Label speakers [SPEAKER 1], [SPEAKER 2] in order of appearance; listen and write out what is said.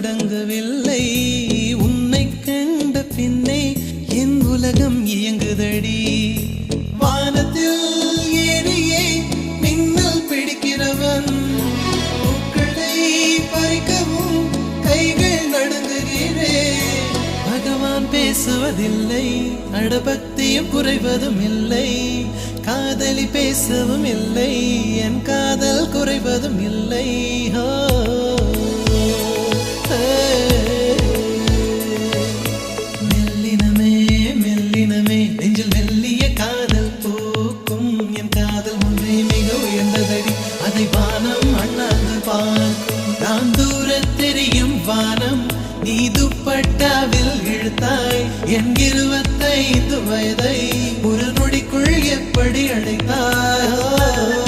[SPEAKER 1] தொடங்கவில்லை உன்னை கண்ட பின்னே என் உலகம் இயங்குதடி வானத்தில் ஏறியே மின்னல் பிடிக்கிறவன் பூக்களை பறிக்கவும் கைகள் நடுங்குகிறேன் பகவான் பேசுவதில்லை அடபக்தியும் குறைவதும் இல்லை காதலி பேசவும் இல்லை என் காதல் குறைவதும் இல்லை மெல்லினமே மெல்லினமே நெஞ்சில் மெல்லிய காதல் பூக்கும் என் காதல் ஒன்றே மிக உயர்ந்ததடி அதை வானம் அண்ணாந்து பார்க்கும் நான் தூர தெரியும் வானம் நீ துப்பட்டாவில் இழுத்தாய் என் 25 வயதை ஒரு நொடிக்குள் எப்படி அடைத்தாய்